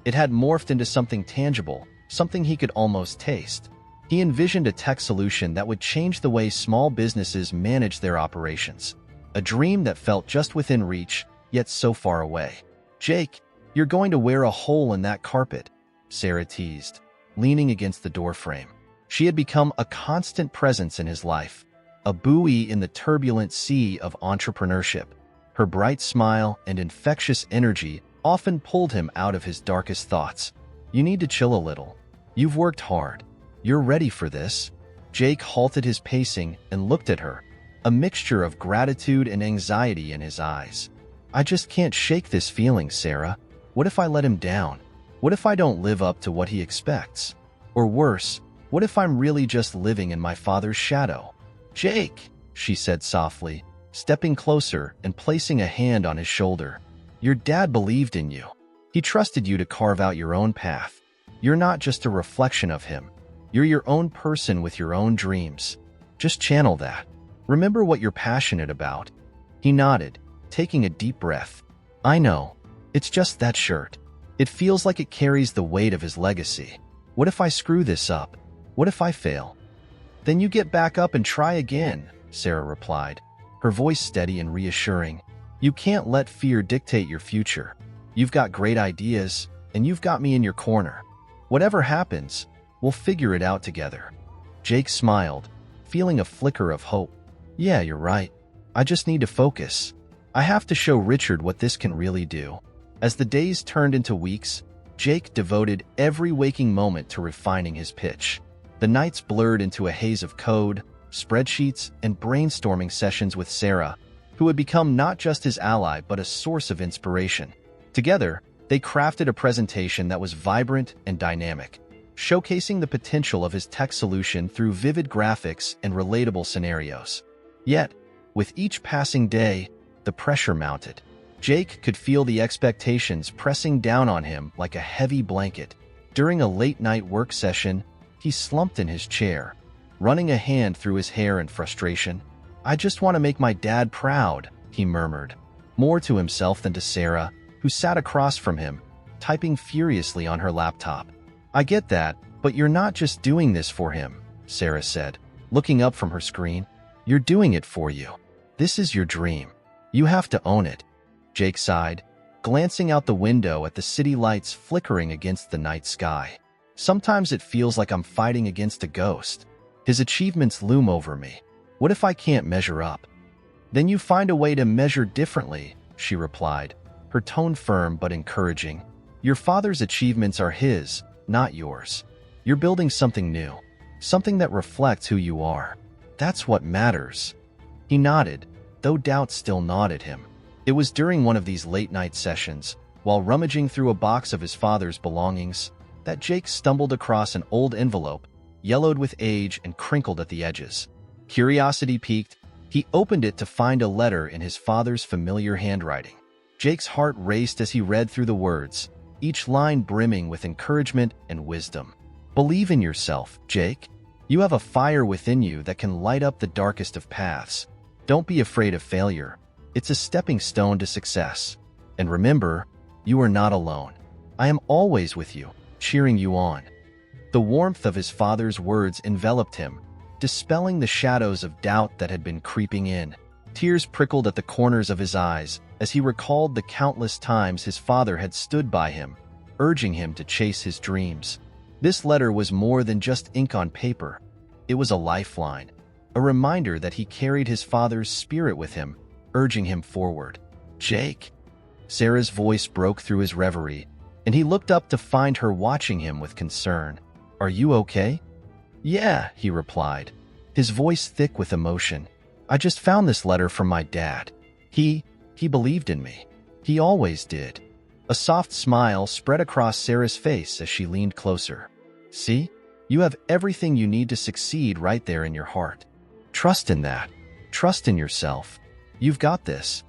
It had morphed into something tangible, something he could almost taste. He envisioned a tech solution that would change the way small businesses manage their operations. A dream that felt just within reach, yet so far away. "Jake, you're going to wear a hole in that carpet," Sarah teased, leaning against the doorframe. She had become a constant presence in his life, a buoy in the turbulent sea of entrepreneurship. Her bright smile and infectious energy often pulled him out of his darkest thoughts. "You need to chill a little. You've worked hard. You're ready for this." Jake halted his pacing and looked at her, a mixture of gratitude and anxiety in his eyes. "I just can't shake this feeling, Sarah. What if I let him down? What if I don't live up to what he expects? Or worse, what if I'm really just living in my father's shadow?" "Jake," she said softly, stepping closer and placing a hand on his shoulder. "Your dad believed in you. He trusted you to carve out your own path. You're not just a reflection of him. You're your own person with your own dreams. Just channel that. Remember what you're passionate about." He nodded, taking a deep breath. "I know. It's just that shirt. It feels like it carries the weight of his legacy. What if I screw this up? What if I fail?" "Then you get back up and try again," Sarah replied, her voice steady and reassuring. "You can't let fear dictate your future. You've got great ideas, and you've got me in your corner. Whatever happens, we'll figure it out together." Jake smiled, feeling a flicker of hope. "Yeah, you're right. I just need to focus. I have to show Richard what this can really do." As the days turned into weeks, Jake devoted every waking moment to refining his pitch. The nights blurred into a haze of code, spreadsheets, and brainstorming sessions with Sarah, who had become not just his ally but a source of inspiration. Together, They crafted a presentation that was vibrant and dynamic, showcasing the potential of his tech solution through vivid graphics and relatable scenarios. Yet, with each passing day, the pressure mounted. Jake could feel the expectations pressing down on him like a heavy blanket. During a late-night work session, he slumped in his chair, running a hand through his hair in frustration. "I just want to make my dad proud," he murmured, more to himself than to Sarah, who sat across from him, typing furiously on her laptop. "I get that, but you're not just doing this for him," Sarah said, looking up from her screen. "You're doing it for you. This is your dream. You have to own it." Jake sighed, glancing out the window at the city lights flickering against the night sky. "Sometimes it feels like I'm fighting against a ghost. His achievements loom over me. What if I can't measure up?" "Then you find a way to measure differently," she replied, her tone firm but encouraging. "Your father's achievements are his, not yours. You're building something new, something that reflects who you are. That's what matters." He nodded, though doubt still gnawed at him. It was during one of these late-night sessions, while rummaging through a box of his father's belongings, that Jake stumbled across an old envelope, yellowed with age and crinkled at the edges. Curiosity piqued, he opened it to find a letter in his father's familiar handwriting. Jake's heart raced as he read through the words, each line brimming with encouragement and wisdom. "Believe in yourself, Jake. You have a fire within you that can light up the darkest of paths. Don't be afraid of failure. It's a stepping stone to success. And remember, you are not alone. I am always with you, cheering you on." The warmth of his father's words enveloped him, dispelling the shadows of doubt that had been creeping in. Tears prickled at the corners of his eyes as he recalled the countless times his father had stood by him, urging him to chase his dreams. This letter was more than just ink on paper. It was a lifeline, a reminder that he carried his father's spirit with him, urging him forward. "Jake!" Sarah's voice broke through his reverie, and he looked up to find her watching him with concern. "Are you okay?" "Yeah," he replied, his voice thick with emotion. "I just found this letter from my dad. He believed in me. He always did." A soft smile spread across Sarah's face as she leaned closer. "See? You have everything you need to succeed right there in your heart. Trust in that. Trust in yourself. You've got this."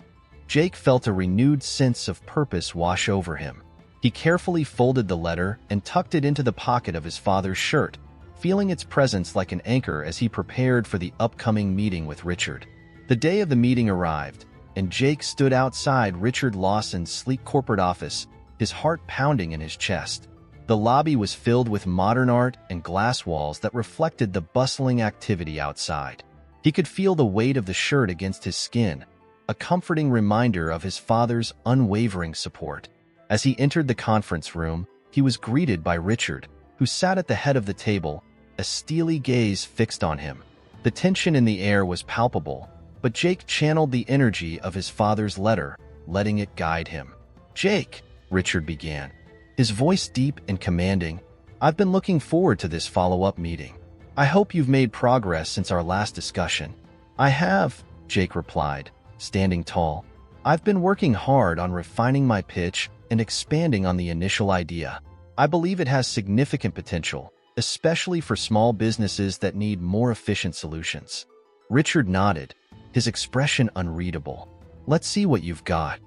Jake felt a renewed sense of purpose wash over him. He carefully folded the letter and tucked it into the pocket of his father's shirt, feeling its presence like an anchor as he prepared for the upcoming meeting with Richard. The day of the meeting arrived, and Jake stood outside Richard Lawson's sleek corporate office, his heart pounding in his chest. The lobby was filled with modern art and glass walls that reflected the bustling activity outside. He could feel the weight of the shirt against his skin, a comforting reminder of his father's unwavering support. As he entered the conference room, he was greeted by Richard, who sat at the head of the table, a steely gaze fixed on him. The tension in the air was palpable, but Jake channeled the energy of his father's letter, letting it guide him. "Jake," Richard began, his voice deep and commanding, "I've been looking forward to this follow-up meeting. I hope you've made progress since our last discussion." "I have," Jake replied, standing tall. "I've been working hard on refining my pitch and expanding on the initial idea. I believe it has significant potential, especially for small businesses that need more efficient solutions." Richard nodded, his expression unreadable. "Let's see what you've got."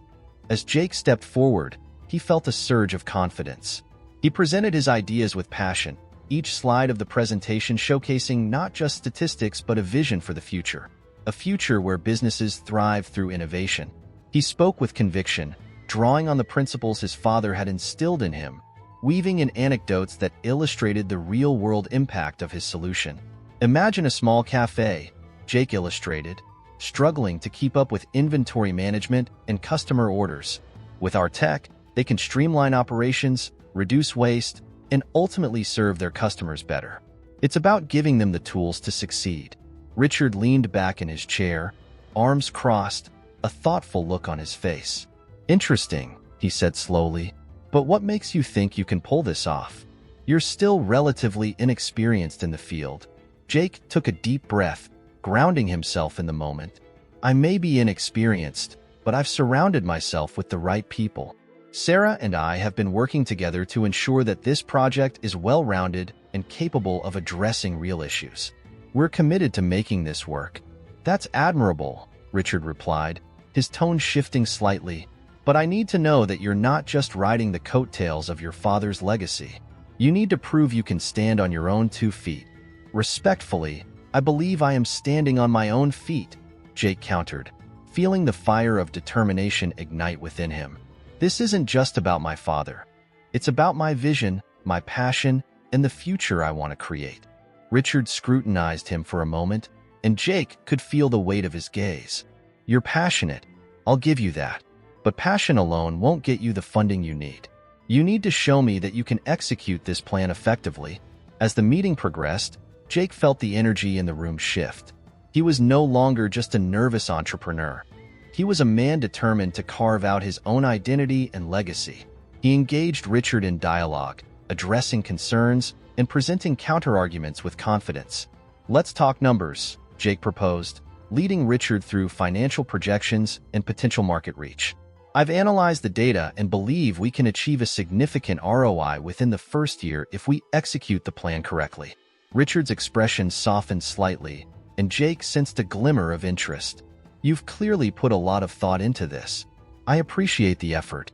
As Jake stepped forward, he felt a surge of confidence. He presented his ideas with passion, each slide of the presentation showcasing not just statistics but a vision for the future, a future where businesses thrive through innovation. He spoke with conviction, drawing on the principles his father had instilled in him, weaving in anecdotes that illustrated the real-world impact of his solution. "Imagine a small cafe," Jake illustrated, struggling to keep up with inventory management and customer orders. "With our tech, they can streamline operations, reduce waste, and ultimately serve their customers better. It's about giving them the tools to succeed." Richard leaned back in his chair, arms crossed, a thoughtful look on his face. "Interesting," he said slowly, "but what makes you think you can pull this off? You're still relatively inexperienced in the field." Jake took a deep breath, grounding himself in the moment. "I may be inexperienced, but I've surrounded myself with the right people. Sarah and I have been working together to ensure that this project is well-rounded and capable of addressing real issues. We're committed to making this work. That's admirable, Richard replied, his tone shifting slightly. But I need to know that you're not just riding the coattails of your father's legacy. You need to prove you can stand on your own 2 feet. Respectfully, I believe I am standing on my own feet, Jake countered, feeling the fire of determination ignite within him. This isn't just about my father. It's about my vision, my passion, and the future I want to create. Richard scrutinized him for a moment, and Jake could feel the weight of his gaze. You're passionate, I'll give you that. But passion alone won't get you the funding you need. You need to show me that you can execute this plan effectively. As the meeting progressed, Jake felt the energy in the room shift. He was no longer just a nervous entrepreneur. He was a man determined to carve out his own identity and legacy. He engaged Richard in dialogue, addressing concerns and presenting counterarguments with confidence. Let's talk numbers, Jake proposed, leading Richard through financial projections and potential market reach. I've analyzed the data and believe we can achieve a significant ROI within the first year if we execute the plan correctly. Richard's expression softened slightly, and Jake sensed a glimmer of interest. You've clearly put a lot of thought into this. I appreciate the effort.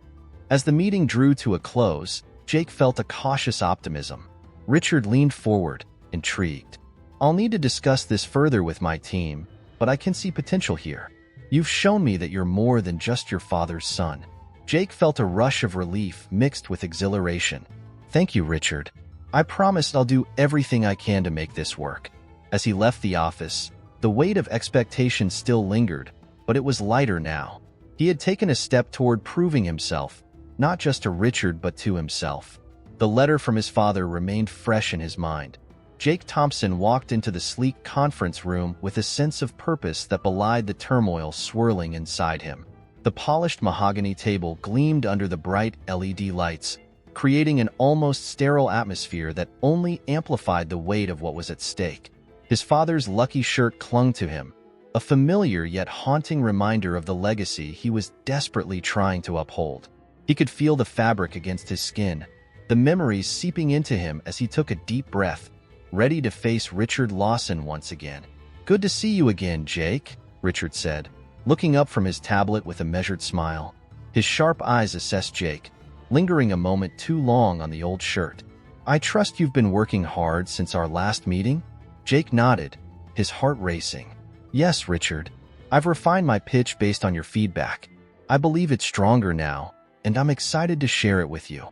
As the meeting drew to a close, Jake felt a cautious optimism. Richard leaned forward, intrigued. I'll need to discuss this further with my team, but I can see potential here. You've shown me that you're more than just your father's son. Jake felt a rush of relief mixed with exhilaration. Thank you, Richard. I promise I'll do everything I can to make this work. As he left the office, the weight of expectation still lingered, but it was lighter now. He had taken a step toward proving himself, not just to Richard but to himself. The letter from his father remained fresh in his mind. Jake Thompson walked into the sleek conference room with a sense of purpose that belied the turmoil swirling inside him. The polished mahogany table gleamed under the bright LED lights, creating an almost sterile atmosphere that only amplified the weight of what was at stake. His father's lucky shirt clung to him, a familiar yet haunting reminder of the legacy he was desperately trying to uphold. He could feel the fabric against his skin, the memories seeping into him as he took a deep breath, ready to face Richard Lawson once again. Good to see you again, Jake, Richard said, looking up from his tablet with a measured smile. His sharp eyes assessed Jake, lingering a moment too long on the old shirt. I trust you've been working hard since our last meeting? Jake nodded, his heart racing. Yes, Richard. I've refined my pitch based on your feedback. I believe it's stronger now, and I'm excited to share it with you.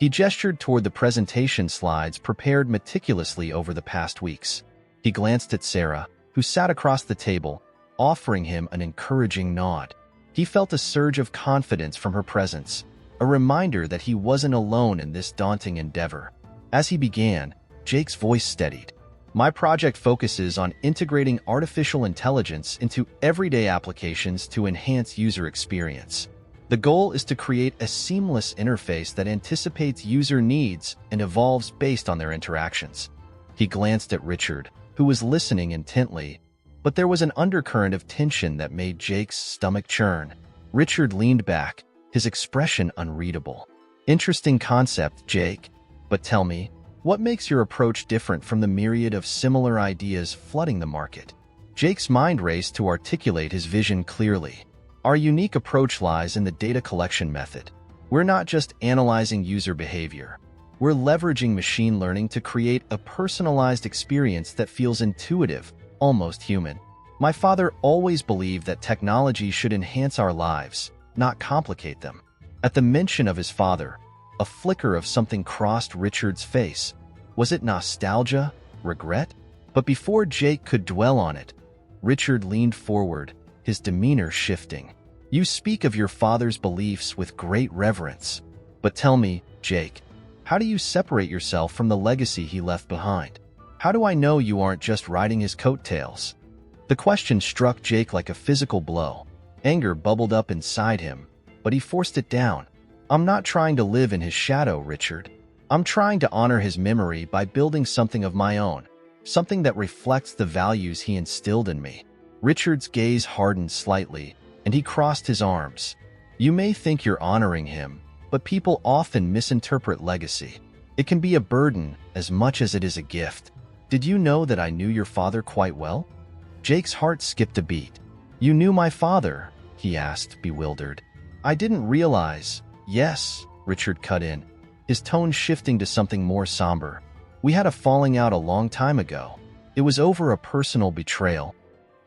He gestured toward the presentation slides prepared meticulously over the past weeks. He glanced at Sarah, who sat across the table, offering him an encouraging nod. He felt a surge of confidence from her presence, a reminder that he wasn't alone in this daunting endeavor. As he began, Jake's voice steadied. My project focuses on integrating artificial intelligence into everyday applications to enhance user experience. The goal is to create a seamless interface that anticipates user needs and evolves based on their interactions. He glanced at Richard, who was listening intently, but there was an undercurrent of tension that made Jake's stomach churn. Richard leaned back, his expression unreadable. Interesting concept, Jake, but tell me, what makes your approach different from the myriad of similar ideas flooding the market? Jake's mind raced to articulate his vision clearly. Our unique approach lies in the data collection method. We're not just analyzing user behavior. We're leveraging machine learning to create a personalized experience that feels intuitive, almost human. My father always believed that technology should enhance our lives, not complicate them. At the mention of his father, a flicker of something crossed Richard's face. Was it nostalgia? Regret? But before Jake could dwell on it, Richard leaned forward, his demeanor shifting. You speak of your father's beliefs with great reverence. But tell me, Jake, how do you separate yourself from the legacy he left behind? How do I know you aren't just riding his coattails? The question struck Jake like a physical blow. Anger bubbled up inside him, but he forced it down. I'm not trying to live in his shadow, Richard. I'm trying to honor his memory by building something of my own, something that reflects the values he instilled in me. Richard's gaze hardened slightly, and he crossed his arms. You may think you're honoring him, but people often misinterpret legacy. It can be a burden as much as it is a gift. Did you know that I knew your father quite well? Jake's heart skipped a beat. You knew my father? He asked, bewildered. I didn't realize. Yes, Richard cut in, his tone shifting to something more somber. We had a falling out a long time ago. It was over a personal betrayal.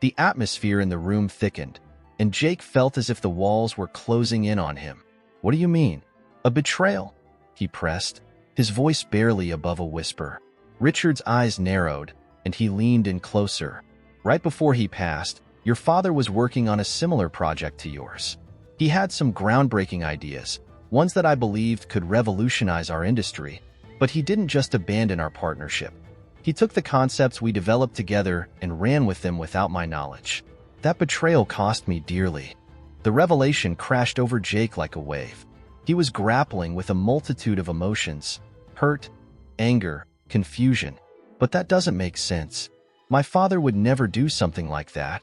The atmosphere in the room thickened, and Jake felt as if the walls were closing in on him. What do you mean? A betrayal? He pressed, his voice barely above a whisper. Richard's eyes narrowed, and he leaned in closer. Right before he passed, your father was working on a similar project to yours. He had some groundbreaking ideas, ones that I believed could revolutionize our industry, but he didn't just abandon our partnership. He took the concepts we developed together and ran with them without my knowledge. That betrayal cost me dearly. The revelation crashed over Jake like a wave. He was grappling with a multitude of emotions: hurt, anger, confusion. But that doesn't make sense. My father would never do something like that.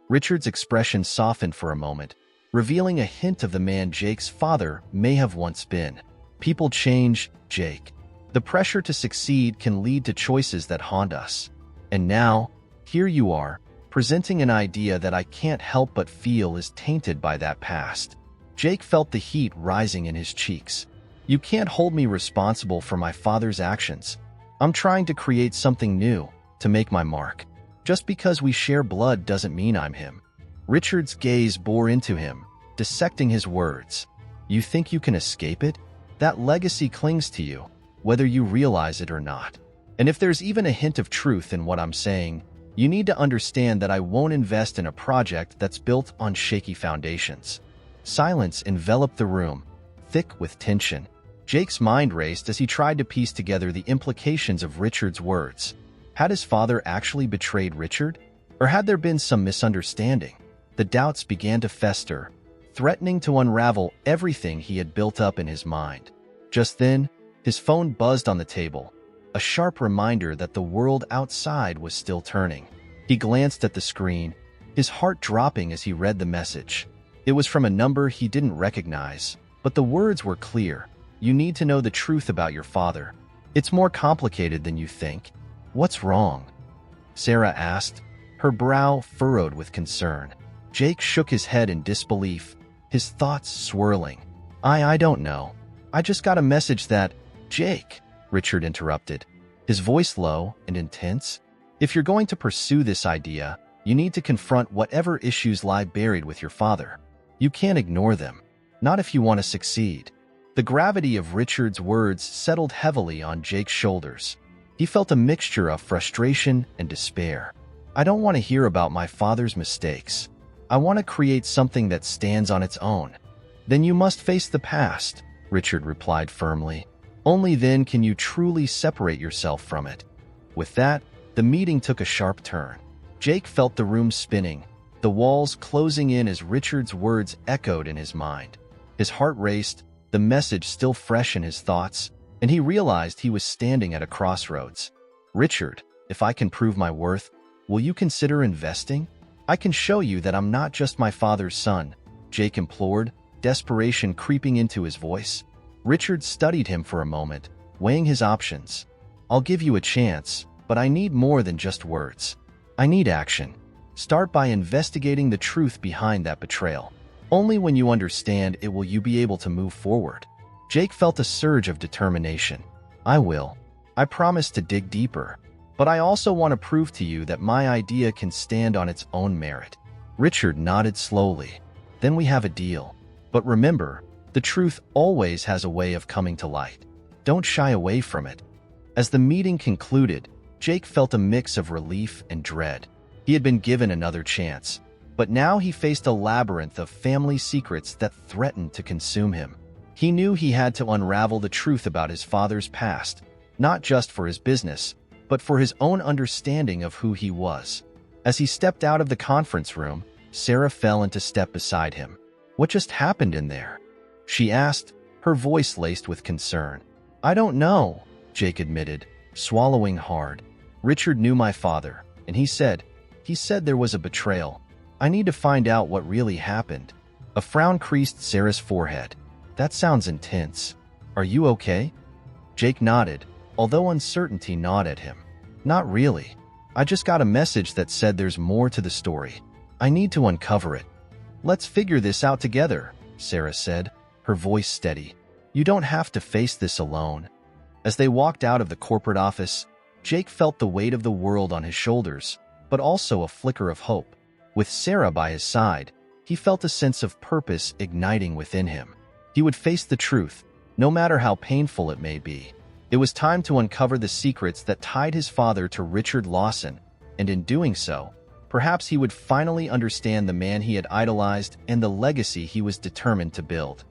Richard's expression softened for a moment, revealing a hint of the man Jake's father may have once been. People change, Jake. The pressure to succeed can lead to choices that haunt us. And now, here you are, presenting an idea that I can't help but feel is tainted by that past. Jake felt the heat rising in his cheeks. You can't hold me responsible for my father's actions. I'm trying to create something new, to make my mark. Just because we share blood doesn't mean I'm him. Richard's gaze bore into him, dissecting his words. You think you can escape it? That legacy clings to you, whether you realize it or not. And if there's even a hint of truth in what I'm saying, you need to understand that I won't invest in a project that's built on shaky foundations. Silence enveloped the room, thick with tension. Jake's mind raced as he tried to piece together the implications of Richard's words. Had his father actually betrayed Richard? Or had there been some misunderstanding? The doubts began to fester, threatening to unravel everything he had built up in his mind. Just then, his phone buzzed on the table, a sharp reminder that the world outside was still turning. He glanced at the screen, his heart dropping as he read the message. It was from a number he didn't recognize, but the words were clear. You need to know the truth about your father. It's more complicated than you think. What's wrong? Sarah asked, her brow furrowed with concern. Jake shook his head in disbelief, his thoughts swirling. I don't know. I just got a message that— Jake, Richard interrupted, his voice low and intense. If you're going to pursue this idea, you need to confront whatever issues lie buried with your father. You can't ignore them. Not if you want to succeed. The gravity of Richard's words settled heavily on Jake's shoulders. He felt a mixture of frustration and despair. I don't want to hear about my father's mistakes. I want to create something that stands on its own. Then you must face the past, Richard replied firmly. Only then can you truly separate yourself from it. With that, the meeting took a sharp turn. Jake felt the room spinning, the walls closing in as Richard's words echoed in his mind. His heart raced, the message still fresh in his thoughts, and he realized he was standing at a crossroads. Richard, if I can prove my worth, will you consider investing? I can show you that I'm not just my father's son, Jake implored, desperation creeping into his voice. Richard studied him for a moment, weighing his options. I'll give you a chance, but I need more than just words. I need action. Start by investigating the truth behind that betrayal. Only when you understand it will you be able to move forward. Jake felt a surge of determination. I will. I promise to dig deeper. But I also want to prove to you that my idea can stand on its own merit. Richard nodded slowly. Then we have a deal. But remember, the truth always has a way of coming to light. Don't shy away from it. As the meeting concluded, Jake felt a mix of relief and dread. He had been given another chance, but now he faced a labyrinth of family secrets that threatened to consume him. He knew he had to unravel the truth about his father's past, not just for his business, but for his own understanding of who he was. As he stepped out of the conference room, Sarah fell into step beside him. What just happened in there? She asked, her voice laced with concern. I don't know, Jake admitted, swallowing hard. Richard knew my father, and he said there was a betrayal. I need to find out what really happened. A frown creased Sarah's forehead. That sounds intense. Are you okay? Jake nodded, although uncertainty gnawed at him. Not really. I just got a message that said there's more to the story. I need to uncover it. Let's figure this out together, Sarah said, her voice steady. You don't have to face this alone. As they walked out of the corporate office, Jake felt the weight of the world on his shoulders, but also a flicker of hope. With Sarah by his side, he felt a sense of purpose igniting within him. He would face the truth, no matter how painful it may be. It was time to uncover the secrets that tied his father to Richard Lawson, and in doing so, perhaps he would finally understand the man he had idolized and the legacy he was determined to build.